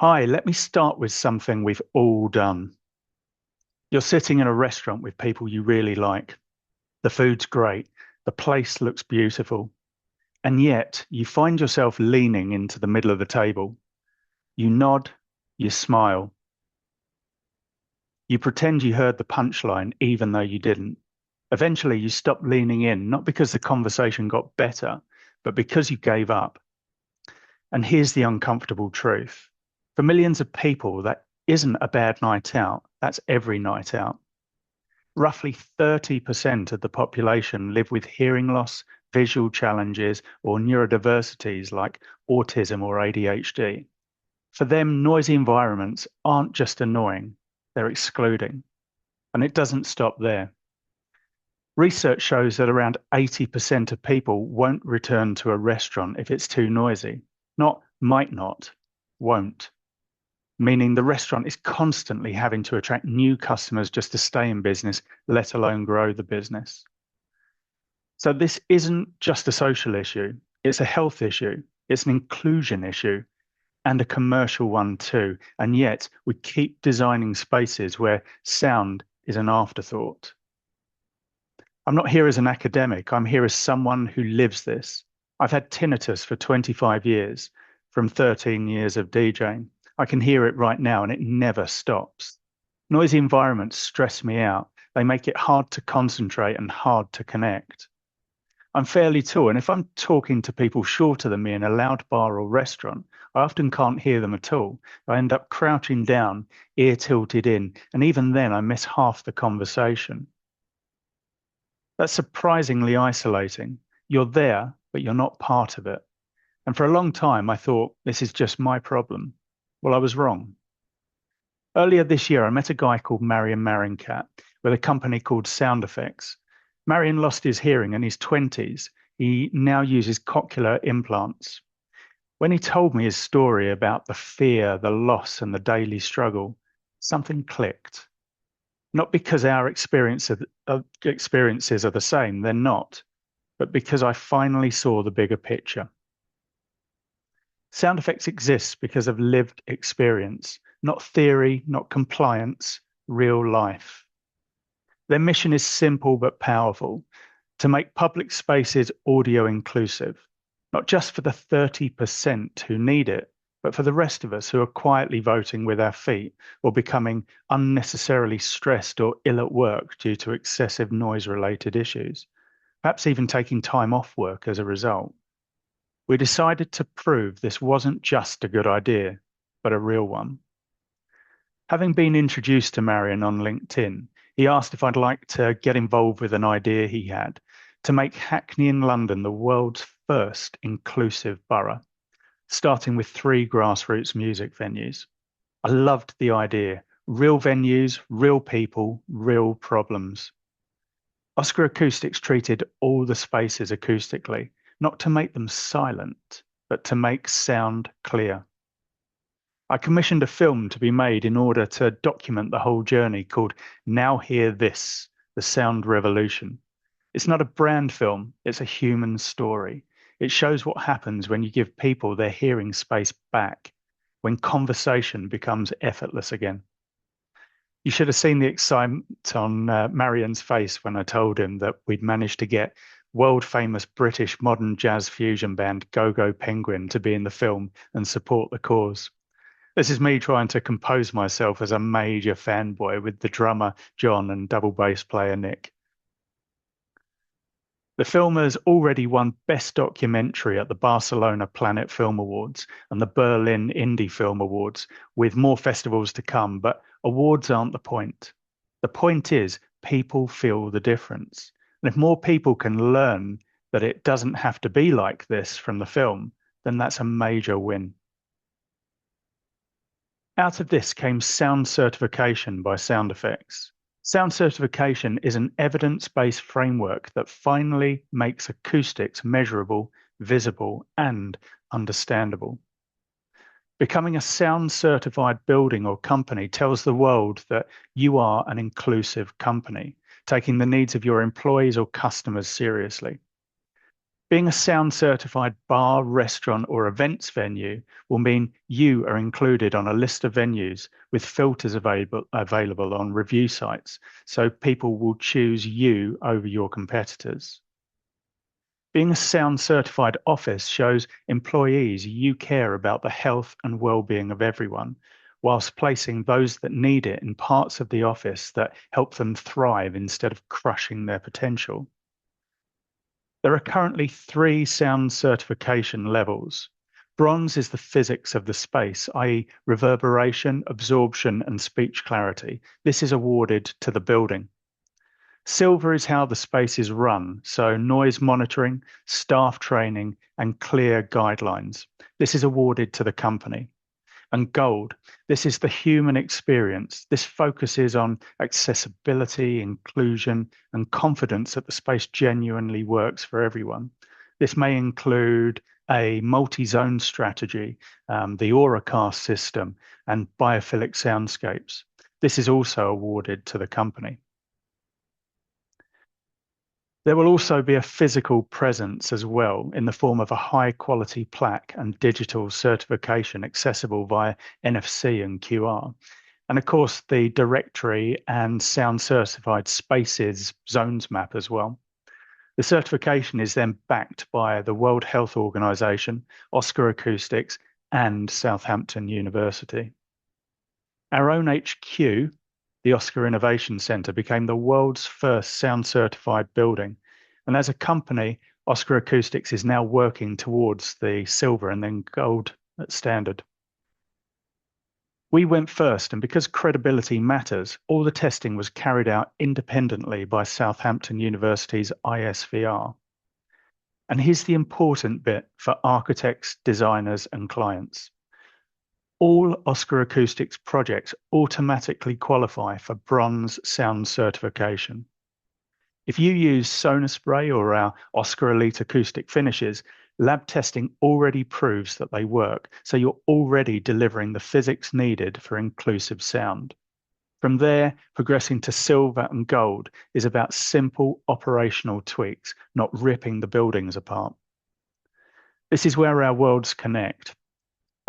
Hi, let me start with something we've all done. You're sitting in a restaurant with people you really like. The food's great. The place looks beautiful. And yet you find yourself leaning into the middle of the table. You nod, you smile. You pretend you heard the punchline even though you didn't. Eventually you stop leaning in, not because the conversation got better, but because you gave up. And here's the uncomfortable truth. For millions of people, that isn't a bad night out. That's every night out. Roughly 30% of the population live with hearing loss, visual challenges, or neurodiversities like autism or ADHD. For them, noisy environments aren't just annoying, they're excluding. And it doesn't stop there. Research shows that around 80% of people won't return to a restaurant if it's too noisy. Not might not, won't. Meaning the restaurant is constantly having to attract new customers just to stay in business, let alone grow the business. So this isn't just a social issue, it's a health issue, it's an inclusion issue, and a commercial one too. And yet we keep designing spaces where sound is an afterthought. I'm not here as an academic, I'm here as someone who lives this. I've had tinnitus for 25 years, from 13 years of DJing. I can hear it right now and it never stops. Noisy environments stress me out. They make it hard to concentrate and hard to connect. I'm fairly tall, and if I'm talking to people shorter than me in a loud bar or restaurant, I often can't hear them at all. I end up crouching down, ear tilted in, and even then I miss half the conversation. That's surprisingly isolating. You're there, but you're not part of it. And for a long time, I thought, this is just my problem. Well, I was wrong. Earlier this year, I met a guy called Marion Marincat with a company called Sound Effects. Marion lost his hearing in his 20s. He now uses cochlear implants. When he told me his story about the fear, the loss, and the daily struggle, something clicked. Not because our experiences are the same, they're not, but because I finally saw the bigger picture. Sound effects exist because of lived experience, not theory, not compliance, real life. Their mission is simple but powerful: to make public spaces audio inclusive, not just for the 30% who need it, but for the rest of us who are quietly voting with our feet or becoming unnecessarily stressed or ill at work due to excessive noise-related issues, perhaps even taking time off work as a result. We decided to prove this wasn't just a good idea, but a real one. Having been introduced to Marion on LinkedIn, he asked if I'd like to get involved with an idea he had to make Hackney in London the world's first inclusive borough, starting with 3 grassroots music venues. I loved the idea. Real venues, real people, real problems. Oscar Acoustics treated all the spaces acoustically, not to make them silent, but to make sound clear. I commissioned a film to be made in order to document the whole journey called Now Hear This, The Sound Revolution. It's not a brand film, it's a human story. It shows what happens when you give people their hearing space back, when conversation becomes effortless again. You should have seen the excitement on Marion's face when I told him that we'd managed to get world famous British modern jazz fusion band Go Go Penguin to be in the film and support the cause. This is me trying to compose myself as a major fanboy with the drummer John and double bass player Nick. The film has already won Best Documentary at the Barcelona Planet Film Awards and the Berlin Indie Film Awards, with more festivals to come, but awards aren't the point. The point is people feel the difference. And if more people can learn that it doesn't have to be like this from the film, then that's a major win. Out of this came Sownd Certification by Sound Effects. Sownd Certification is an evidence-based framework that finally makes acoustics measurable, visible, and understandable. Becoming a Sownd certified building or company tells the world that you are an inclusive company, taking the needs of your employees or customers seriously. Being a Sound certified bar, restaurant, or events venue will mean you are included on a list of venues with filters available on review sites, so people will choose you over your competitors. Being a Sound certified office shows employees you care about the health and well-being of everyone, whilst placing those that need it in parts of the office that help them thrive instead of crushing their potential. There are currently 3 Sound certification levels. Bronze is the physics of the space, i.e. reverberation, absorption, and speech clarity. This is awarded to the building. Silver is how the space is run, so noise monitoring, staff training, and clear guidelines. This is awarded to the company. And gold, this is the human experience. This focuses on accessibility, inclusion, and confidence that the space genuinely works for everyone. This may include a multi-zone strategy, the Auracast system, and biophilic soundscapes. This is also awarded to the company. There will also be a physical presence as well in the form of a high quality plaque and digital certification accessible via NFC and QR. And of course, the directory and Sound certified spaces zones map as well. The certification is then backed by the World Health Organization, Oscar Acoustics, and Southampton University. Our own HQ, the Oscar Innovation Centre, became the world's first Sound certified building. And as a company, Oscar Acoustics is now working towards the silver and then gold standard. We went first, and because credibility matters, all the testing was carried out independently by Southampton University's ISVR. And here's the important bit for architects, designers, and clients. All Oscar Acoustics projects automatically qualify for bronze Sound certification. If you use Sonospray or our Oscar Elite acoustic finishes, lab testing already proves that they work, so you're already delivering the physics needed for inclusive sound. From there, progressing to silver and gold is about simple operational tweaks, not ripping the buildings apart. This is where our worlds connect.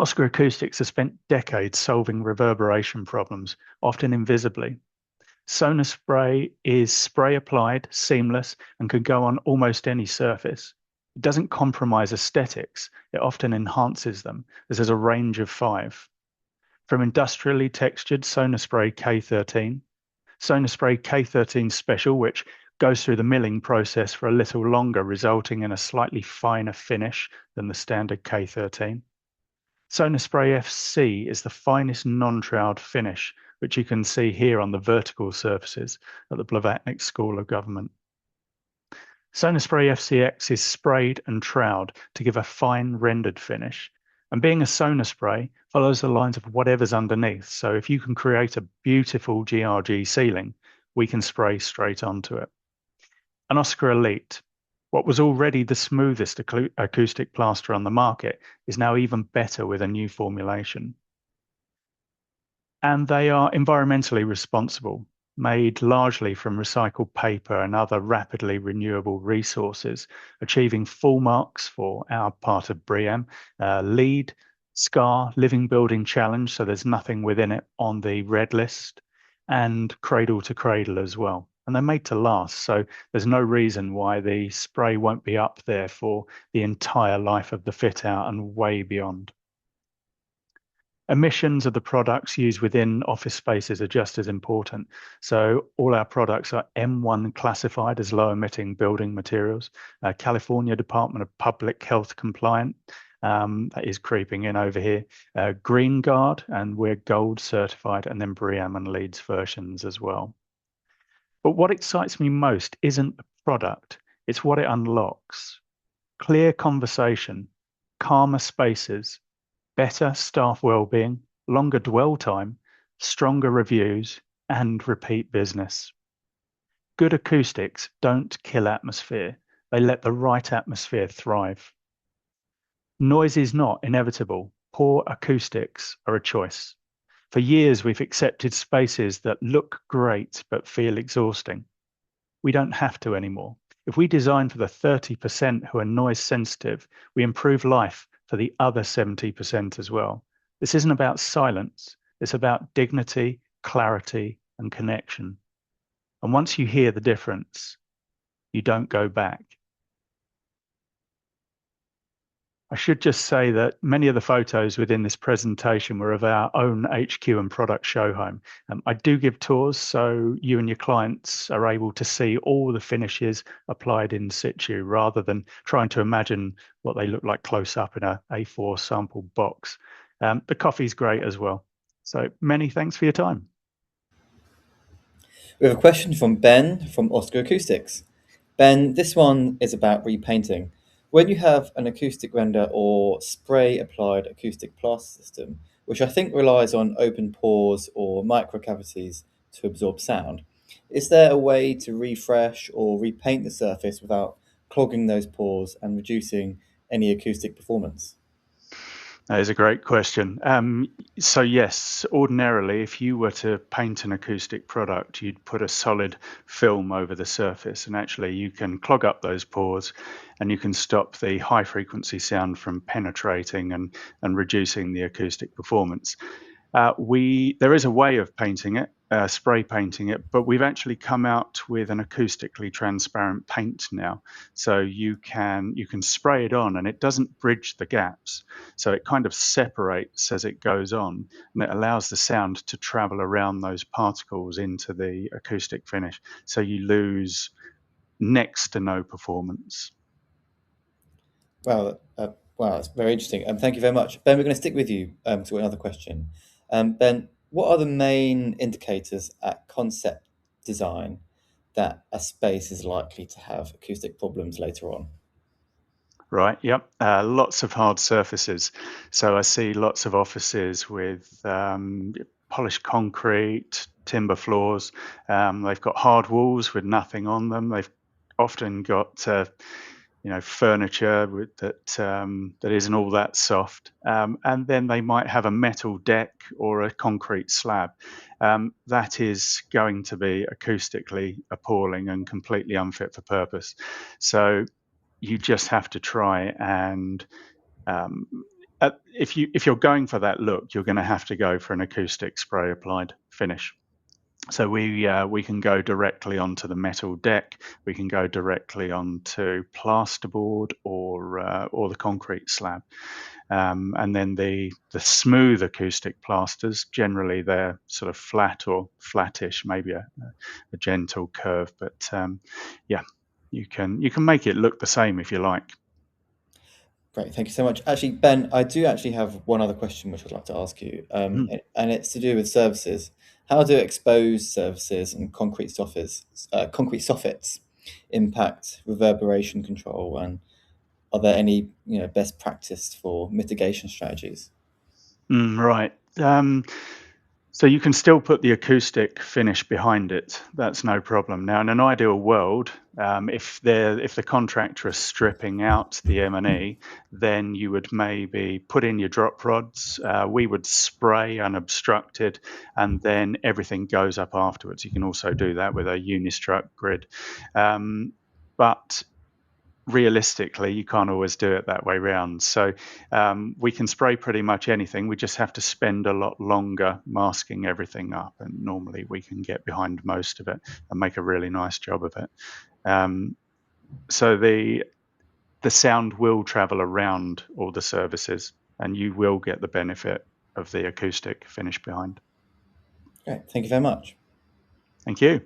Oscar Acoustics has spent decades solving reverberation problems, often invisibly. Sonospray is spray applied, seamless, and can go on almost any surface. It doesn't compromise aesthetics, it often enhances them, as there's a range of 5. From industrially textured Sonospray K13, Sonospray K13 Special, which goes through the milling process for a little longer, resulting in a slightly finer finish than the standard K13. Sonospray FC is the finest non-troweled finish, which you can see here on the vertical surfaces at the Blavatnik School of Government. Sonospray FCX is sprayed and troweled to give a fine rendered finish. And being a Sonospray follows the lines of whatever's underneath. So if you can create a beautiful GRG ceiling, we can spray straight onto it. An Oscar Elite, what was already the smoothest acoustic plaster on the market, is now even better with a new formulation. And they are environmentally responsible, made largely from recycled paper and other rapidly renewable resources, achieving full marks for our part of BREEAM, LEED, SCAR, Living Building Challenge, so there's nothing within it on the red list, and Cradle to Cradle as well. And they're made to last, so there's no reason why the spray won't be up there for the entire life of the fit out and way beyond. Emissions of the products used within office spaces are just as important. So all our products are M1 classified as low emitting building materials, California Department of Public Health compliant, that is creeping in over here, Green Guard, and we're gold certified, and then BREEAM and LEEDs versions as well. But what excites me most isn't the product, it's what it unlocks. Clear conversation, calmer spaces, better staff well-being, longer dwell time, stronger reviews, and repeat business. Good acoustics don't kill atmosphere. They let the right atmosphere thrive. Noise is not inevitable. Poor acoustics are a choice. For years, we've accepted spaces that look great but feel exhausting. We don't have to anymore. If we design for the 30% who are noise sensitive, we improve life for the other 70% as well. This isn't about silence, it's about dignity, clarity, and connection. And once you hear the difference, you don't go back. I should just say that many of the photos within this presentation were of our own HQ and product show home. I do give tours so you and your clients are able to see all the finishes applied in situ rather than trying to imagine what they look like close up in a A4 sample box. The coffee's great as well. So many thanks for your time. We have a question from Ben from Oscar Acoustics. Ben, this one is about repainting. When you have an acoustic render or spray applied acoustic plaster system, which I think relies on open pores or microcavities to absorb sound, is there a way to refresh or repaint the surface without clogging those pores and reducing any acoustic performance? That is a great question. So yes, ordinarily, if you were to paint an acoustic product, you'd put a solid film over the surface, and actually you can clog up those pores and you can stop the high frequency sound from penetrating and reducing the acoustic performance. There is a way of painting it, spray painting it, but we've actually come out with an acoustically transparent paint now. So you can spray it on, and it doesn't bridge the gaps. So it kind of separates as it goes on, and it allows the sound to travel around those particles into the acoustic finish. So you lose next to no performance. Wow, that's very interesting. Thank you very much. Ben, we're going to stick with you to another question. Ben, what are the main indicators at concept design that a space is likely to have acoustic problems later on? Right. Yep. Lots of hard surfaces. So I see lots of offices with polished concrete, timber floors. They've got hard walls with nothing on them. They've often got furniture that isn't all that soft, and then they might have a metal deck or a concrete slab. That is going to be acoustically appalling and completely unfit for purpose. So you just have to try and um, if you're going for that look, you're going to have to go for an acoustic spray applied finish. So we can go directly onto the metal deck. We can go directly onto plasterboard or the concrete slab. And then the smooth acoustic plasters, generally they're sort of flat or flattish, maybe a gentle curve. But yeah, you can make it look the same if you like. Great, thank you so much. Actually, Ben, I do actually have one other question which I'd like to ask you, Mm. and it's to do with services. How do exposed surfaces and concrete soffits impact reverberation control, and are there any best practice for mitigation strategies? Right. So you can still put the acoustic finish behind it. That's no problem. Now, in an ideal world, if the contractor is stripping out the M&E, then you would maybe put in your drop rods. We would spray unobstructed, and then everything goes up afterwards. You can also do that with a unistruct grid. But realistically, you can't always do it that way round. So we can spray pretty much anything. We just have to spend a lot longer masking everything up. And normally we can get behind most of it and make a really nice job of it. So the sound will travel around all the surfaces, and you will get the benefit of the acoustic finish behind. Great, thank you very much. Thank you.